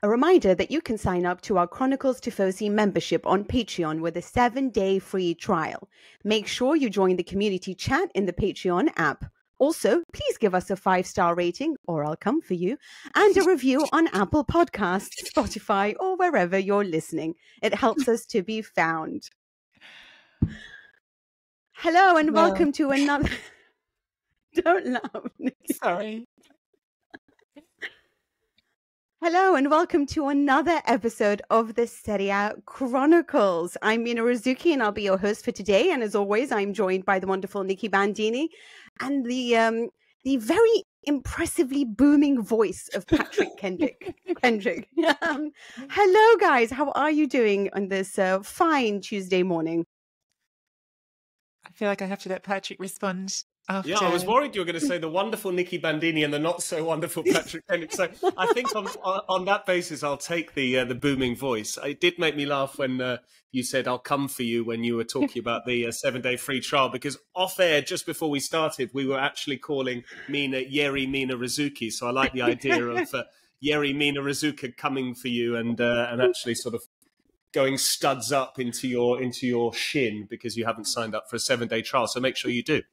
A reminder that you can sign up to our Chronicles Tifosi membership on Patreon with a 7-day free trial. Make sure you join the community chat in the Patreon app. Also, please give us a 5-star rating, or I'll come for you, and a review on Apple Podcasts, Spotify, or wherever you're listening. It helps us to be found. Hello and welcome to another... Don't laugh, Nikki. Sorry. Hello and welcome to another episode of the Serie A Chronicles. I'm Mina Rizuki and I'll be your host for today. And as always, I'm joined by the wonderful Nikki Bandini and the very impressively booming voice of Patrick Kendrick. Hello, guys. How are you doing on this fine Tuesday morning? I feel like I have to let Patrick respond. Yeah, I was worried you were going to say the wonderful Nikki Bandini and the not so wonderful Patrick Kendrick. So I think on that basis, I'll take the booming voice. It did make me laugh when you said "I'll come for you" when you were talking about the 7-day free trial, because off air just before we started, we were actually calling Mina Yeri Mina Rizuki. So I like the idea of Yeri Mina Rizuka coming for you and actually sort of going studs up into your shin because you haven't signed up for a 7-day trial. So make sure you do.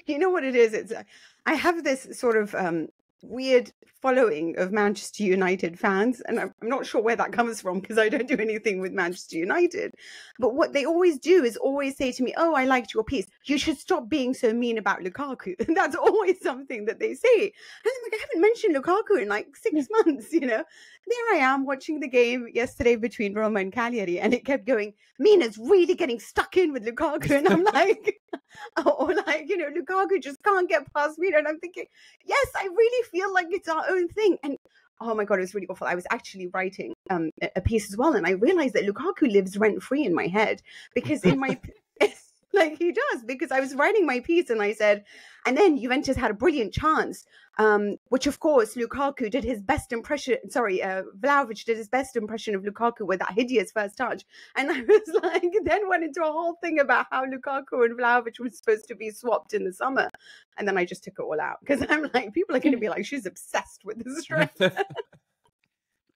You know what it is? I have this sort of weird following of Manchester United fans, and I'm not sure where that comes from because I don't do anything with Manchester United. But what they always do is always say to me, "Oh, I liked your piece. You should stop being so mean about Lukaku." And that's always something that they say. And I'm like, I haven't mentioned Lukaku in like 6 months, you know. There I am watching the game yesterday between Roma and Cagliari, and it kept going, Mina's really getting stuck in with Lukaku. And I'm like, or like, you know, Lukaku just can't get past Mina. And I'm thinking, yes, I really feel like it's our own thing. And oh my God, it was really awful. I was actually writing a piece as well. And I realized that Lukaku lives rent free in my head because in my... Like he does, because I was writing my piece and I said, and then Juventus had a brilliant chance, which of course Lukaku did his best impression. Vlahovic did his best impression of Lukaku with that hideous first touch. And I was like, then went into a whole thing about how Lukaku and Vlahovic were supposed to be swapped in the summer. And then I just took it all out because I'm like, people are going to be like, she's obsessed with this striker.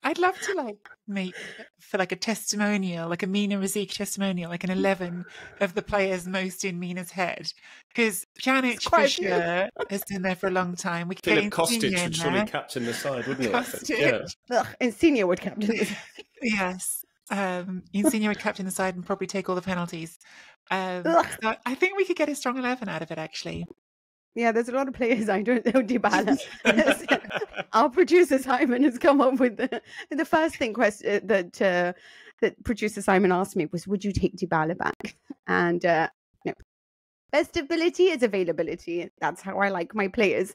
I'd love to make for a testimonial, like a Mina Rizuki testimonial, like an 11 of the players most in Mina's head. Because Pjanic for sure has been there for a long time. We could Philip Kostic would surely captain the side, wouldn't he? Kostic. Yeah. Insigne would captain the side. Yes. Insigne would captain the side and probably take all the penalties. So I think we could get a strong 11 out of it, actually. Yeah, there's a lot of players I don't know. Dybala. Our producer Simon has come up with the first thing that producer Simon asked me was, "Would you take Dybala back?" And no, best ability is availability. That's how I like my players.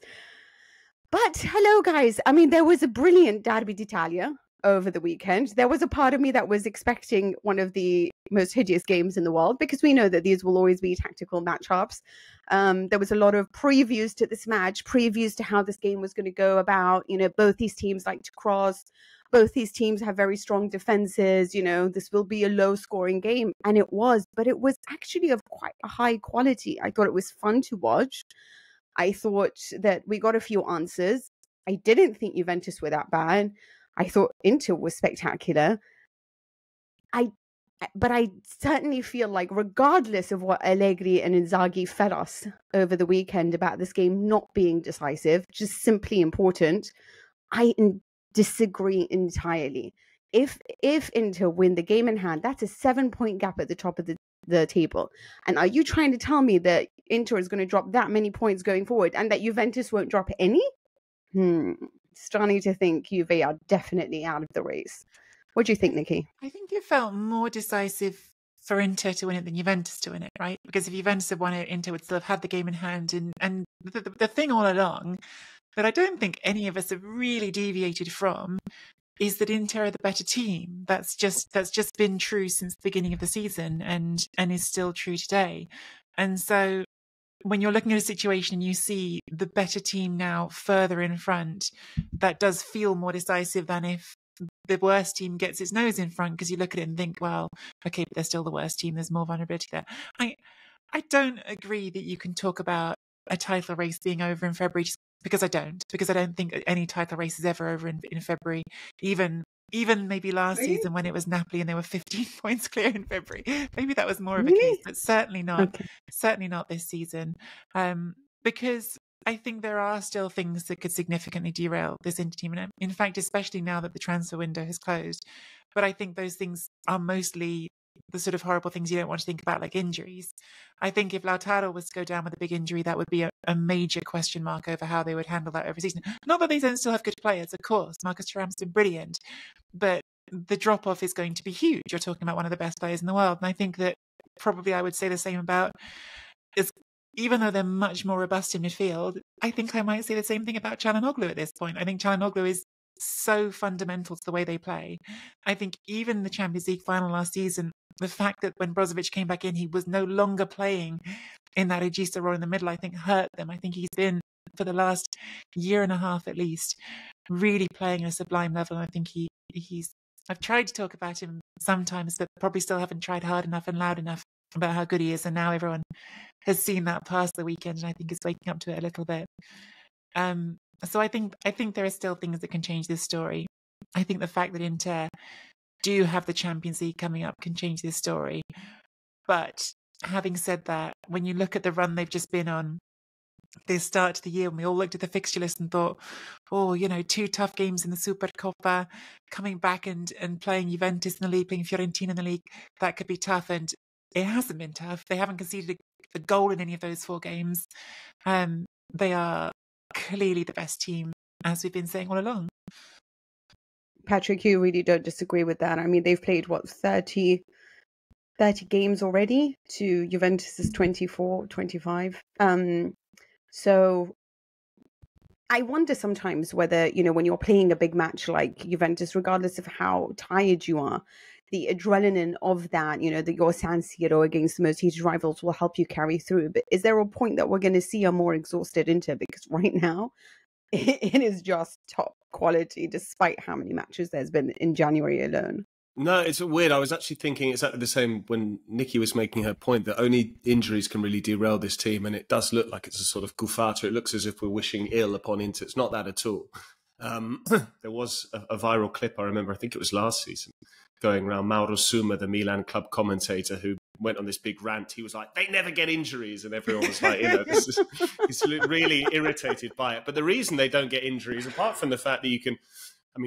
But hello, guys. I mean, there was a brilliant Derby d'Italia over the weekend. There was a part of me that was expecting one of the most hideous games in the world because we know that these will always be tactical matchups. There was a lot of previews to this match, previews to how this game was going to go about. You know, both these teams like to cross. Both these teams have very strong defenses. You know, this will be a low-scoring game. And it was, but it was actually of quite a high quality. I thought it was fun to watch. I thought that we got a few answers. I didn't think Juventus were that bad. I thought Inter was spectacular. But I certainly feel like regardless of what Allegri and Inzaghi fed us over the weekend about this game not being decisive, just simply important, I disagree entirely. If Inter win the game in hand, that's a 7-point gap at the top of the table. And are you trying to tell me that Inter is going to drop that many points going forward and that Juventus won't drop any? Starting to think Juve are definitely out of the race. What do you think, Nikki? I think it felt more decisive for Inter to win it than Juventus to win it, right? Because if Juventus had won it, Inter would still have had the game in hand. And the thing all along that I don't think any of us have really deviated from is that Inter are the better team. That's just been true since the beginning of the season and is still true today. And so when you're looking at a situation and you see the better team now further in front, that does feel more decisive than if the worst team gets its nose in front, because you look at it and think, well, okay, but they're still the worst team. There's more vulnerability there. I don't agree that you can talk about a title race being over in February just because I don't think any title race is ever over in February. Even maybe last Really? season when it was Napoli and they were 15 points clear in February, maybe that was more of a Really? case, but certainly not Okay. this season, because I think there are still things that could significantly derail this Inter team, and in fact, especially now that the transfer window has closed. But I think those things are mostly the sort of horrible things you don't want to think about, like injuries. I think if Lautaro was to go down with a big injury, that would be a major question mark over how they would handle that every season. Not that they don't still have good players, of course. Marcus Thuram's been brilliant, but the drop-off is going to be huge. You're talking about one of the best players in the world. And I think that probably I would say the same about, even though they're much more robust in midfield, I think I might say the same thing about Çalhanoğlu at this point. I think Çalhanoğlu is so fundamental to the way they play. I think even the Champions League final last season, the fact that when Brozovic came back in, he was no longer playing in that Regista role in the middle, I think hurt them. I think he's been, for the last year and a half at least, really playing at a sublime level. And I think he's I've tried to talk about him sometimes, but probably still haven't tried hard enough and loud enough about how good he is. And now everyone has seen that past the weekend, and I think is waking up to it a little bit. So I think there are still things that can change this story. I think the fact that Inter do have the Champions League coming up can change this story. But having said that, when you look at the run they've just been on, this start to the year, and we all looked at the fixture list and thought, 2 tough games in the Supercoppa, coming back and playing Juventus in the league, playing Fiorentina in the league, that could be tough. And it hasn't been tough. They haven't conceded a goal in any of those 4 games. They are clearly the best team, as we've been saying all along. Patrick, you really don't disagree with that. I mean, they've played, 30 games already to Juventus's 24, 25. So I wonder sometimes whether, when you're playing a big match like Juventus, regardless of how tired you are, the adrenaline of that, your San Siro against the most heated rivals will help you carry through. But is there a point that we're going to see a more exhausted Inter? Because right now, it is just top quality, despite how many matches there's been in January alone. No, it's weird. I was actually thinking exactly the same when Nikki was making her point that only injuries can really derail this team. And it does look like it's a sort of gufata. It looks as if we're wishing ill upon Inter. It's not that at all. There was a viral clip, I remember, I think it was last season, going around. Mauro Suma, the Milan club commentator, who went on this big rant. He was like, they never get injuries. And everyone was like, he's really irritated by it. But the reason they don't get injuries, apart from the fact that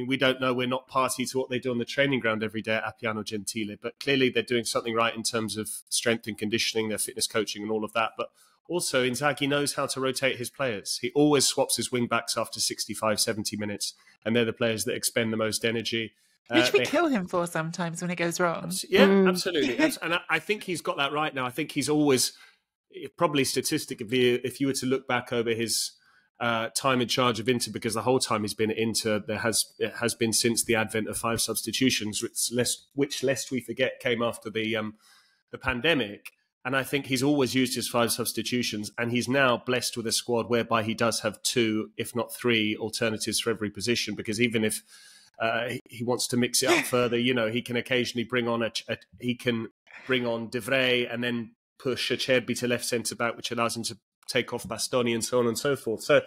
we don't know, we're not party to what they do on the training ground every day at Appiano Gentile, but clearly they're doing something right in terms of strength and conditioning, their fitness coaching and all of that. But also Inzaghi knows how to rotate his players. He always swaps his wing backs after 65, 70 minutes, and they're the players that expend the most energy. Which we kill him for sometimes when it goes wrong. Yeah, absolutely. And I think he's got that right now. I think he's always, probably statistically, if you were to look back over his time in charge of Inter, because the whole time he's been at Inter, it has been since the advent of 5 substitutions, which lest we forget came after the pandemic. And I think he's always used his 5 substitutions, and he's now blessed with a squad whereby he does have 2, if not 3, alternatives for every position. Because even if he wants to mix it up further, he can occasionally bring on De Vrij and then push Acerbi to left centre back, which allows him to take off Bastoni and so on and so forth. So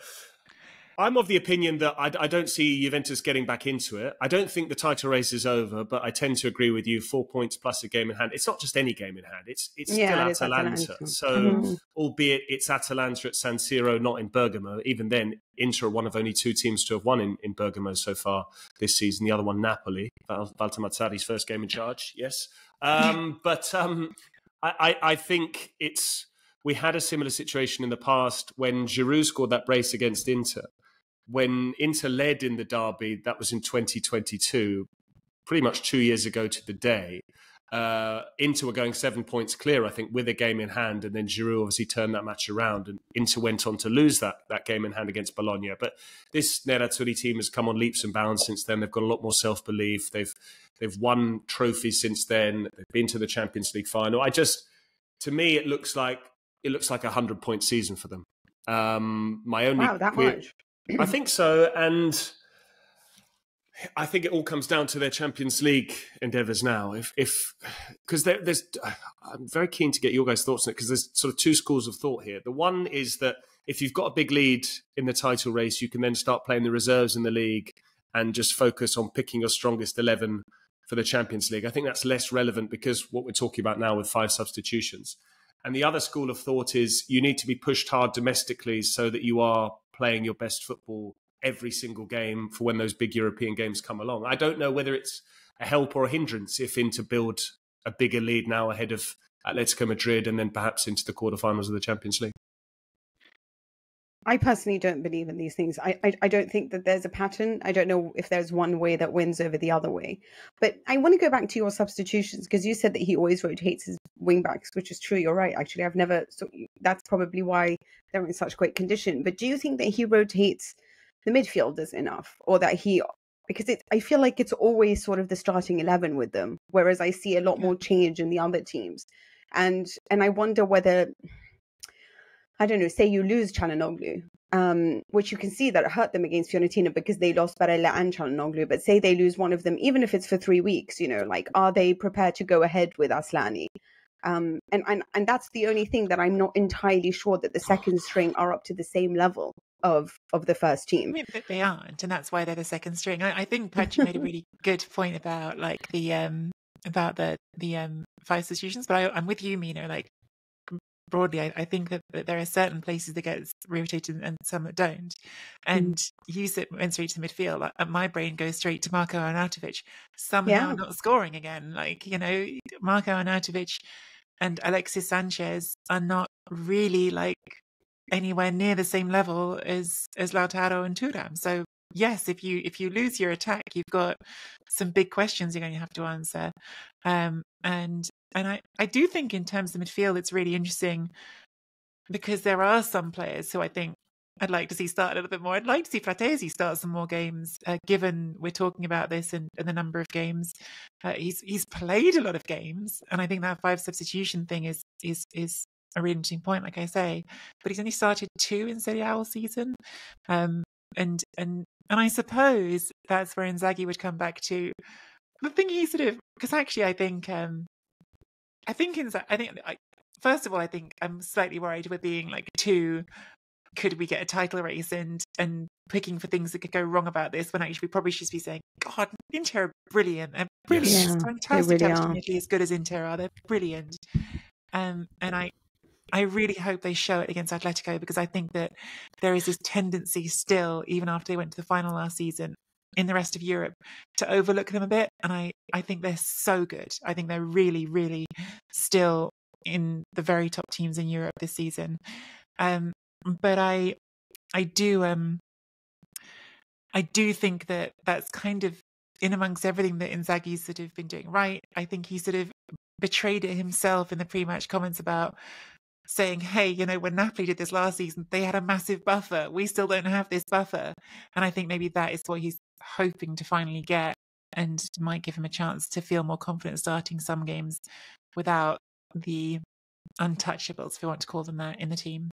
I'm of the opinion that I don't see Juventus getting back into it. I don't think the title race is over, but I tend to agree with you. 4 points plus a game in hand. It's not just any game in hand. It's still Atalanta. So albeit it's Atalanta at San Siro, not in Bergamo. Even then, Inter are one of only 2 teams to have won in Bergamo so far this season. The other one, Napoli. Walter Mazzarri's first game in charge, yes. But I think we had a similar situation in the past when Giroud scored that brace against Inter. When Inter led in the derby, that was in 2022, pretty much 2 years ago to the day. Inter were going 7 points clear, I think, with a game in hand. And then Giroud obviously turned that match around, and Inter went on to lose that game in hand against Bologna. But this nerazzurri team has come on leaps and bounds since then. They've got a lot more self-belief. They've won trophies since then. They've been to the Champions League final. To me, it looks like a 100-point season for them. Wow, that much? I think so, and I think it all comes down to their Champions League endeavours now. Because I'm very keen to get your guys' thoughts on it, because there's sort of 2 schools of thought here. The one is that if you've got a big lead in the title race, you can then start playing the reserves in the league and just focus on picking your strongest 11 for the Champions League. I think that's less relevant because what we're talking about now with 5 substitutions. And the other school of thought is you need to be pushed hard domestically so that you are playing your best football every single game for when those big European games come along. I don't know whether it's a help or a hindrance if Inter build a bigger lead now ahead of Atletico Madrid and then perhaps into the quarterfinals of the Champions League. I personally don't believe in these things. I don't think that there's a pattern. I don't know if there's one way that wins over the other way. But I want to go back to your substitutions because you said that he always rotates his wing backs, which is true. You're right. Actually, that's probably why they're in such great condition. But do you think that he rotates the midfielders enough, or that because I feel like it's always sort of the starting 11 with them, whereas I see a lot more change in the other teams. And I wonder whether, I don't know, say you lose Çalhanoğlu, which you can see that it hurt them against Fiorentina because they lost Barella and Çalhanoğlu, but say they lose one of them, even if it's for 3 weeks, like, are they prepared to go ahead with Aslani? And that's the only thing that I'm not entirely sure that the second string are up to the same level of the first team. I mean, they aren't, and that's why they're the second string. I think Patrick made a really good point about like the 5 substitutions, but I'm with you, Mina. Like, broadly, I think that there are certain places that get rotated and some that don't. And you went straight to the midfield. My brain goes straight to Marko Arnautovic, somehow not scoring again. Like, Marko Arnautovic and Alexis Sanchez are not really like anywhere near the same level as Lautaro and Thuram. So yes, if you lose your attack, you've got some big questions you're going to have to answer. And I do think in terms of midfield, it's really interesting because there are some players who I think I'd like to see start a little bit more. I'd like to see Fratesi start some more games, given we're talking about this and the number of games. He's played a lot of games, and I think that 5 substitution thing is a really interesting point, like I say. But he's only started 2 in Serie A all season, and I suppose that's where Inzaghi would come back to the thing he sort of, because actually I think first of all, I think I'm slightly worried we're being like too, could we get a title race and picking for things that could go wrong about this, when actually we probably should be saying, God, Inter are brilliant. They're brilliant. Yeah, Fantastic they really to are. be as good as Inter are. They're brilliant. And I really hope they show it against Atletico, because I think that there is this tendency still, even after they went to the final last season, in the rest of Europe, to overlook them a bit. And I think they're so good. I think they're really, really still in the very top teams in Europe this season. But I do think that that's kind of in amongst everything that Inzaghi's sort of been doing right. I think he sort of betrayed it himself in the pre-match comments about saying, hey, when Napoli did this last season, they had a massive buffer. We still don't have this buffer. And I think maybe that is what he's hoping to finally get, and might give him a chance to feel more confident starting some games without the untouchables, if we want to call them that, in the team.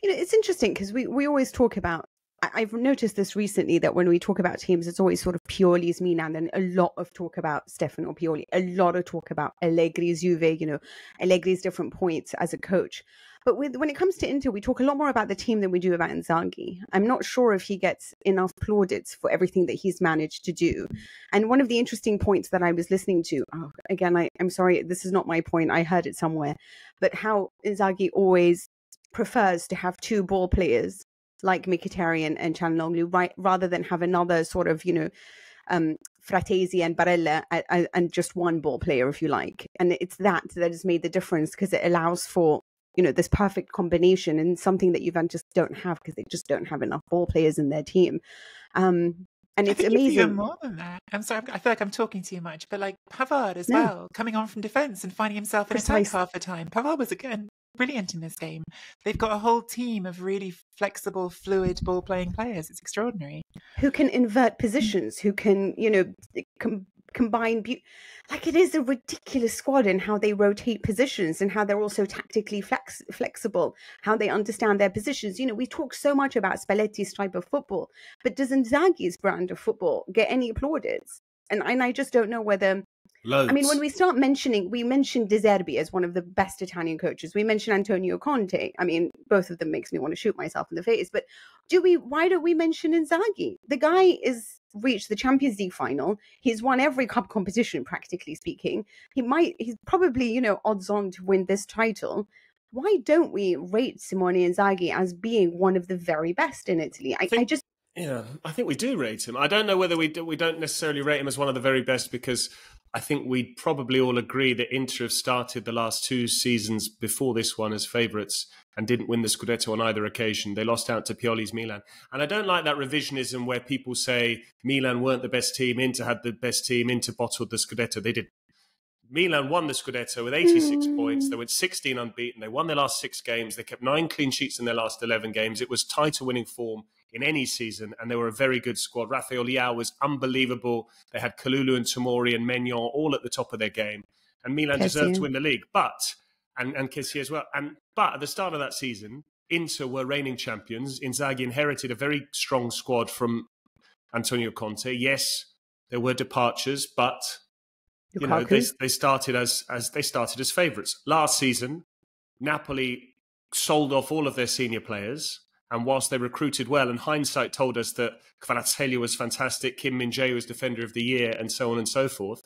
It's interesting because we always talk about, I've noticed this recently, that when we talk about teams, it's always sort of Pioli's Milan, and a lot of talk about Stefano Pioli, a lot of talk about Allegri's Juve, Allegri's different points as a coach. But when it comes to Inter, we talk a lot more about the team than we do about Inzaghi. I'm not sure if he gets enough plaudits for everything that he's managed to do. And one of the interesting points that I was listening to, again, I'm sorry, this is not my point, I heard it somewhere, but how Inzaghi always prefers to have 2 ball players like Mkhitaryan and Çalhanoğlu, right, rather than have another sort of, Fratesi and Barella and just 1 ball player, if you like. And it's that has made the difference, because it allows for, this perfect combination, and something that Juventus don't have, because they just don't have enough ball players in their team. And it's amazing. Even more than that. I'm sorry, I feel like I'm talking too much, but like Pavard as well, coming on from defence and finding himself in attack half the time. Pavard was, again, brilliant in this game. They've got a whole team of really flexible, fluid ball-playing players. It's extraordinary. Who can invert positions, who can, combine. Like, it is a ridiculous squad in how they rotate positions and how they're also tactically flexible, how they understand their positions. We talk so much about Spalletti's type of football, but does Inzaghi's brand of football get any plaudits? And I just don't know whether... Loads. I mean, when we start mentioning, we mentioned De Zerbi as one of the best Italian coaches. We mentioned Antonio Conte. I mean, both of them makes me want to shoot myself in the face. But why don't we mention Inzaghi? The guy is reached the Champions League final. He's won every cup competition, practically speaking. He's probably, you know, odds on to win this title. Why don't we rate Simone Inzaghi as being one of the very best in Italy? Yeah, I think we do rate him. I don't know whether we don't necessarily rate him as one of the very best, because I think we'd probably all agree that Inter have started the last 2 seasons before this one as favourites and didn't win the Scudetto on either occasion. They lost out to Pioli's Milan. And I don't like that revisionism where people say Milan weren't the best team, Inter had the best team, Inter bottled the Scudetto. They did. Milan won the Scudetto with 86 points. They went 16 unbeaten. They won their last 6 games. They kept 9 clean sheets in their last 11 games. It was title-winning form in any season, and they were a very good squad. Rafael Leao was unbelievable. They had Kalulu and Tomori and Maignan all at the top of their game. And Milan deserved to win the league. And Kessie as well. But at the start of that season, Inter were reigning champions. Inzaghi inherited a very strong squad from Antonio Conte. Yes, there were departures, but... You know, they started as favourites. Last season, Napoli sold off all of their senior players, and whilst they recruited well, and hindsight told us that Kvaratskhelia was fantastic, Kim Min-jae was Defender of the Year, and so on and so forth,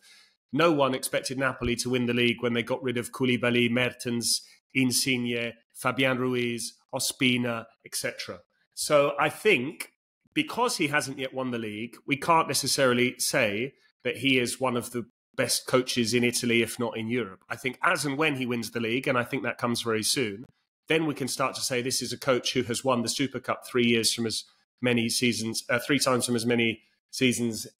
no one expected Napoli to win the league when they got rid of Koulibaly, Mertens, Insigne, Fabian Ruiz, Ospina, etc. So I think because he hasn't yet won the league, we can't necessarily say that he is one of the best coaches in Italy, if not in Europe. I think as and when he wins the league, and I think that comes very soon, then we can start to say this is a coach who has won the Super Cup 3 times from as many seasons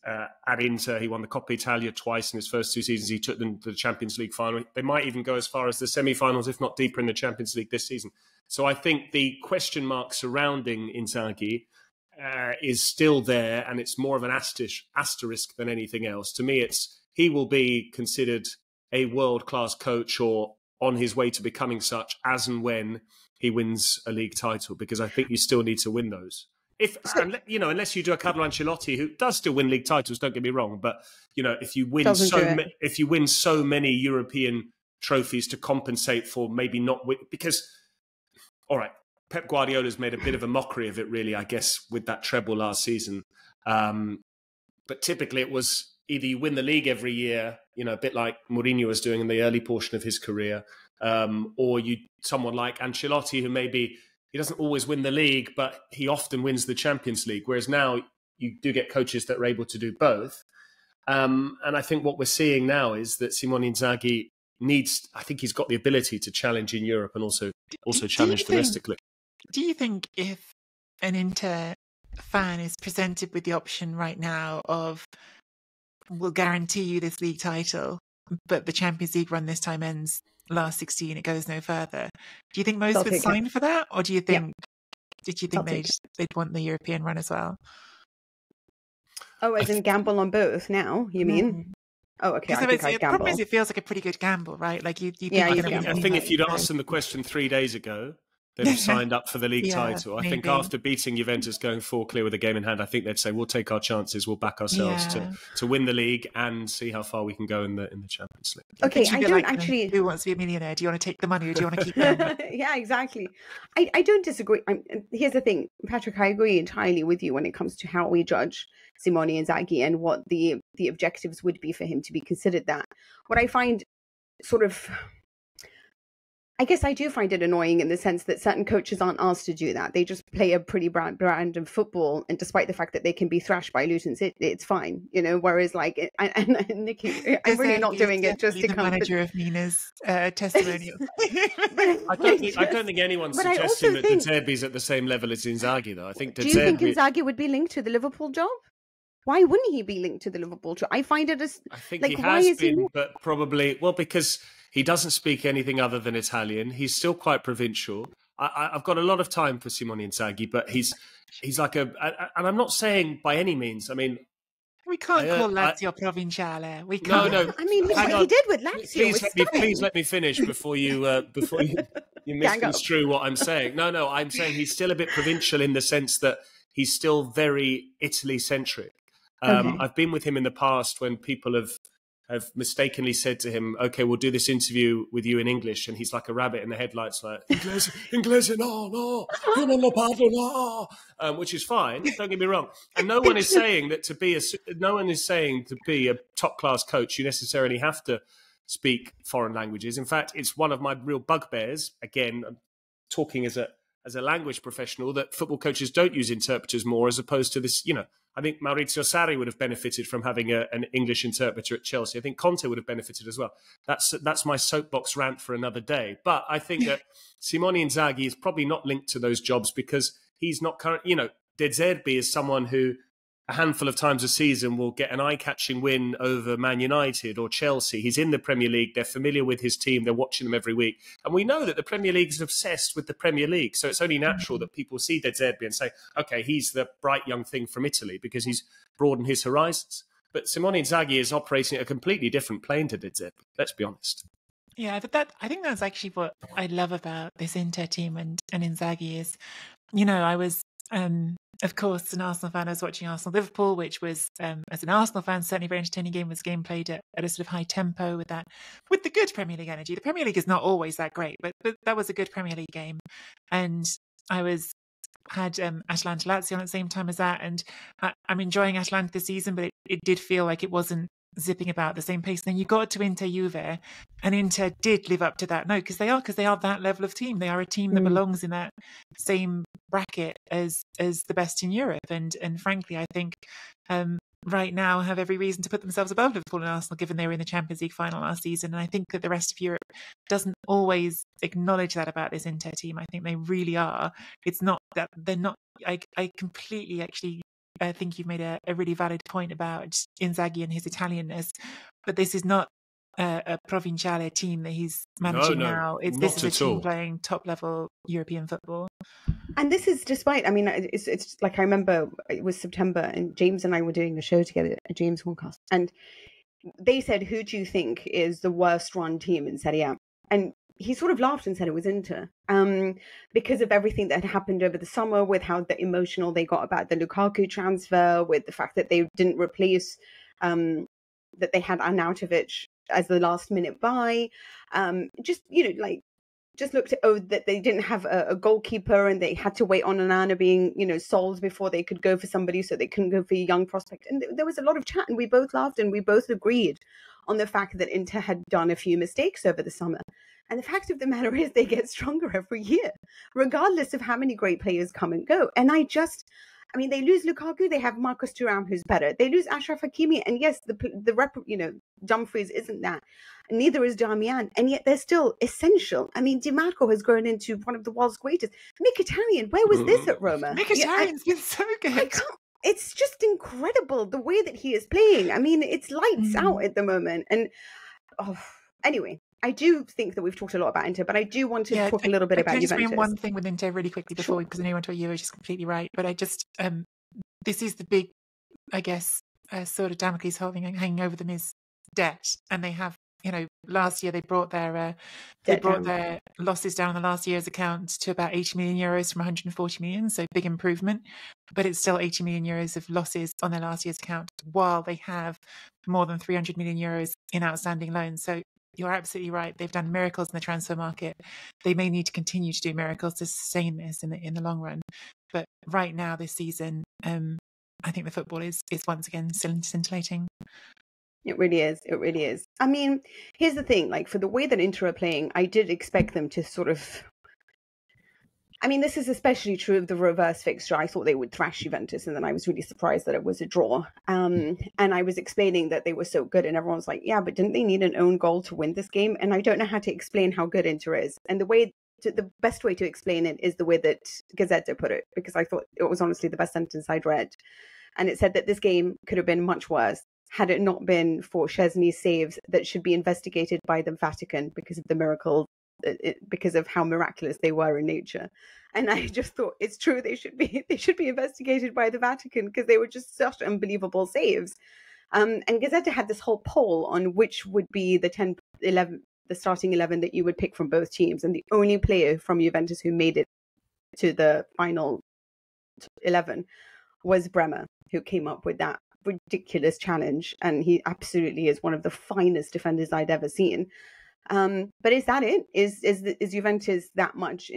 at Inter. He won the Coppa Italia twice in his first 2 seasons. He took them to the Champions League final. They might even go as far as the semi-finals, if not deeper in the Champions League this season. So I think the question mark surrounding Inzaghi is still there, and it's more of an asterisk than anything else. To me, he will be considered a world-class coach or on his way to becoming such as and when he wins a league title, because I think you still need to win those. Unless you do a Carlo Ancelotti, who does still win league titles, don't get me wrong, but you know, if you win so many European trophies to compensate for maybe not win, because all right, Pep Guardiola's made a bit of a mockery of it, really, I guess, with that treble last season. But typically it was either you win the league every year, you know, a bit like Mourinho was doing in the early portion of his career, or someone like Ancelotti, who maybe he doesn't always win the league, but he often wins the Champions League. Whereas now you do get coaches that are able to do both. And I think what we're seeing now is that Simone Inzaghi I think he's got the ability to challenge in Europe and also challenge domestically. Do you think if an Inter fan is presented with the option right now of, we'll guarantee you this league title, but the Champions League run this time ends last 16, it goes no further, do you think most would sign for that? Or do you think they'd want the European run as well? Oh, as in gamble on both now, you mean? Oh, okay. The problem is it feels like a pretty good gamble, right? Like I think if you'd asked them the question 3 days ago, they'd have signed up for the league title. I think after beating Juventus, going 4 clear with a game in hand, I think they'd say, we'll take our chances, we'll back ourselves to win the league and see how far we can go in the Champions League. Okay, I don't actually... Who wants to be a millionaire? Do you want to take the money or do you want to keep them? Yeah, exactly. I don't disagree. Here's the thing, Patrick, I agree entirely with you when it comes to how we judge Simone Inzaghi and what the objectives would be for him to be considered that. What I find I guess I do find it annoying in the sense that certain coaches aren't asked to do that. They just play a pretty brand of football, and despite the fact that they can be thrashed by Luton, it's fine, you know. Whereas, like, and Nikki, I'm really not doing it just to come. The manager of Mina's testimonial. I don't think anyone's suggesting that De Zerbi's at the same level as Inzaghi, though. I think. Do you think Inzaghi would be linked to the Liverpool job? Why wouldn't he be linked to the Liverpool job? I find it as I think he has been, but probably because he doesn't speak anything other than Italian. He's still quite provincial. I've got a lot of time for Simone Inzaghi, but he's like and I'm not saying by any means. I mean, we can't call Lazio provinciale. We can't. No. I mean, what he did with Lazio. Please let me finish before you misconstrue what I'm saying. No, I'm saying he's still a bit provincial in the sense that he's still very Italy centric. Okay. I've been with him in the past when people have mistakenly said to him, okay, we'll do this interview with you in English. And he's like a rabbit in the headlights, like, Inglese, no, io non lo parlo, no, which is fine. Don't get me wrong. And no one is saying that to be a top class coach, you necessarily have to speak foreign languages. In fact, it's one of my real bugbears. Again, I'm talking as a language professional, that football coaches don't use interpreters more, as opposed to this, I think Maurizio Sarri would have benefited from having an English interpreter at Chelsea. I think Conte would have benefited as well. That's my soapbox rant for another day. But I think that Simone Inzaghi is probably not linked to those jobs because he's not current. De Zerbi is someone who a handful of times a season will get an eye-catching win over Man United or Chelsea. He's in the Premier League. They're familiar with his team. They're watching them every week. And we know that the Premier League is obsessed with the Premier League. So it's only natural that people see De Zerbi and say, okay, he's the bright young thing from Italy because he's broadened his horizons. But Simone Inzaghi is operating at a completely different plane to De Zerbi. Let's be honest. Yeah, but I think that's actually what I love about this Inter team and Inzaghi is, I was... of course, an Arsenal fan. I was watching Arsenal-Liverpool, which was, as an Arsenal fan, certainly a very entertaining game. Was game played at a sort of high tempo with the good Premier League energy. The Premier League is not always that great, but that was a good Premier League game. And I had Atalanta Lazio on at the same time as that. And I'm enjoying Atalanta this season, but it did feel like it wasn't zipping about the same pace. Then you got to Inter Juve, and Inter did live up to that. No, because they are that level of team. They are a team that belongs in that same bracket as the best in Europe. And frankly, I think right now have every reason to put themselves above Liverpool and Arsenal, given they were in the Champions League final last season. And I think that the rest of Europe doesn't always acknowledge that about this Inter team. I think they really are. It's not that they're not. I completely actually. I think you've made a really valid point about Inzaghi and his Italianness, but this is not a Provinciale team that he's managing now. This is a team playing top-level European football. And this is despite, it's like I remember it was September and James and I were doing a show together, a James Horncast, and they said, who do you think is the worst run team in Serie A? And he sort of laughed and said it was Inter, because of everything that had happened over the summer, with how emotional they got about the Lukaku transfer, with the fact that they didn't replace, that they had Arnautovic as the last minute buy. Just looked at, that they didn't have a goalkeeper and they had to wait on Onana being, sold before they could go for somebody, so they couldn't go for a young prospect. And there was a lot of chat, and we both laughed and we both agreed on the fact that Inter had done a few mistakes over the summer. And the fact of the matter is they get stronger every year, regardless of how many great players come and go. And they lose Lukaku, they have Marcus Thuram, who's better. They lose Achraf Hakimi, and yes, Dumfries isn't that. Neither is Darmian, and yet they're still essential. Di Marco has grown into one of the world's greatest. Mkhitaryan, where was this at Roma? Mkhitaryan's been so good. It's just incredible the way that he is playing. It's lights out at the moment. And anyway, I do think that we've talked a lot about Inter, but I do want to talk a little bit about Juventus. Can I just bring one thing with Inter really quickly before, because I know you want to you, which is completely right. But I just, this is the big, I guess, sort of Damocles hanging over them is debt. And they have, last year they brought their losses down on the last year's account to about 80 million euros from 140 million. So big improvement, but it's still 80 million euros of losses on their last year's account, while they have more than 300 million euros in outstanding loans. So you're absolutely right. They've done miracles in the transfer market. They may need to continue to do miracles to sustain this in the long run. But right now, this season, I think the football is once again still scintillating. It really is. It really is. Here's the thing. For the way that Inter are playing, I did expect them to sort of... this is especially true of the reverse fixture. I thought they would thrash Juventus, and then I was really surprised that it was a draw. And I was explaining that they were so good, and everyone was like, yeah, but didn't they need an own goal to win this game? And I don't know how to explain how good Inter is. And the best way to explain it is the way that Gazzetta put it, because I thought it was honestly the best sentence I'd read. And it said that this game could have been much worse had it not been for Szczesny's saves that should be investigated by the Vatican because of the miracle, because of how miraculous they were in nature. And I just thought, it's true, they should be investigated by the Vatican, because they were just such unbelievable saves. And Gazzetta had this whole poll on which would be the starting 11 that you would pick from both teams. And the only player from Juventus who made it to the final 11 was Bremer, who came up with that ridiculous challenge, and he absolutely is one of the finest defenders I'd ever seen. But is that it? Is Juventus that much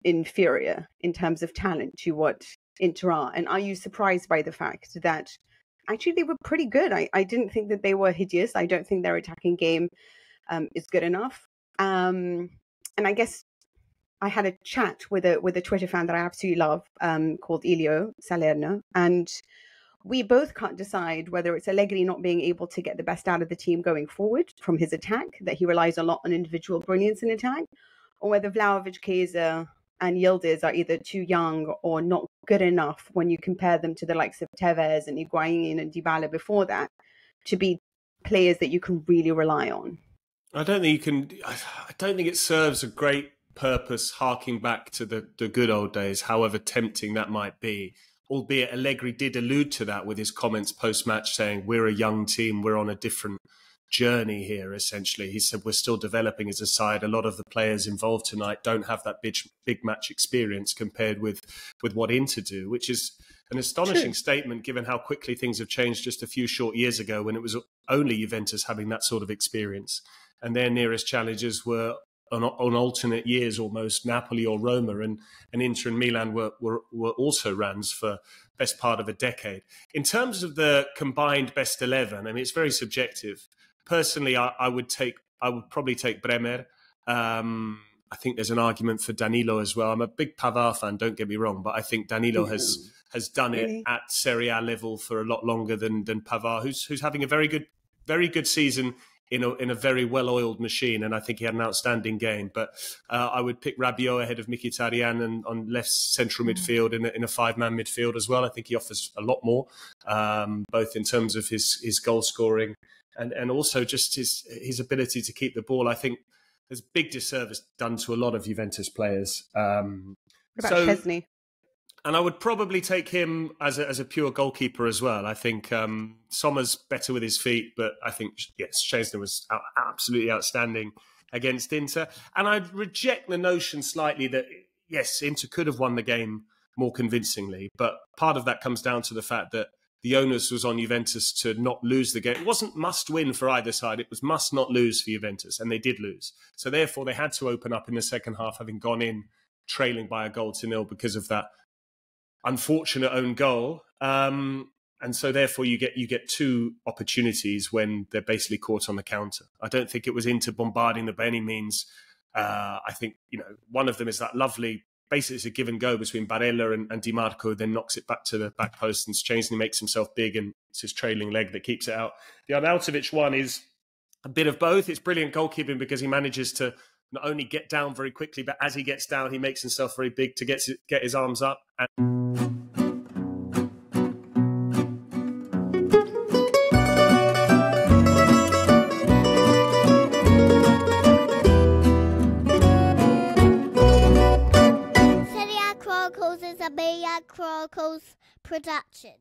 inferior in terms of talent to what Inter are? And are you surprised by the fact that actually they were pretty good? I didn't think that they were hideous. I don't think their attacking game is good enough. And I guess I had a chat with a Twitter fan that I absolutely love, called Elio Salerno, and we both can't decide whether it's Allegri not being able to get the best out of the team going forward from his attack, that he relies a lot on individual brilliance in attack, or whether Vlahovic, Chiesa, and Yildiz are either too young or not good enough when you compare them to the likes of Tevez and Higuain and Dybala before that to be players that you can really rely on. I don't think it serves a great purpose harking back to the good old days, however tempting that might be. Albeit Allegri did allude to that with his comments post-match saying, we're a young team, we're on a different journey here, essentially. He said, we're still developing as a side. A lot of the players involved tonight don't have that big match experience compared with what Inter do, which is an astonishing statement given how quickly things have changed just a few short years ago when it was only Juventus having that sort of experience. And their nearest challengers were on alternate years almost, Napoli or Roma, and Inter and Milan were also rans for best part of a decade. In terms of the combined best 11, I mean, it's very subjective. Personally, I would probably take Bremer. I think there's an argument for Danilo as well. I'm a big Pavard fan, don't get me wrong, but I think Danilo has done it at Serie A level for a lot longer than Pavard, who's having a very good season in a very well-oiled machine, and I think he had an outstanding game. But I would pick Rabiot ahead of Mkhitaryan and on left central midfield in a five-man midfield as well. I think he offers a lot more, both in terms of his goal scoring and also just his ability to keep the ball. I think there's big disservice done to a lot of Juventus players. What about Chesney? And I would probably take him as a pure goalkeeper as well. I think Sommer's better with his feet, but I think, yes, Chesney was absolutely outstanding against Inter. And I'd reject the notion slightly that, yes, Inter could have won the game more convincingly, but part of that comes down to the fact that the onus was on Juventus to not lose the game. It wasn't must win for either side. It was must not lose for Juventus, and they did lose. So therefore, they had to open up in the second half, having gone in trailing by 1-0 because of that unfortunate own goal, and so therefore you get two opportunities when they're basically caught on the counter. I don't think it was Inter bombarding them by any means. I think one of them is that lovely, basically it's a give and go between Barella and Di Marco, then knocks it back to the back post, and Szczęsny makes himself big, and it's his trailing leg that keeps it out. The Arnautovic one is a bit of both. It's brilliant goalkeeping because he manages to not only get down very quickly, but as he gets down, he makes himself very big to get his arms up. Serie A Chronicles is a Chronicles production.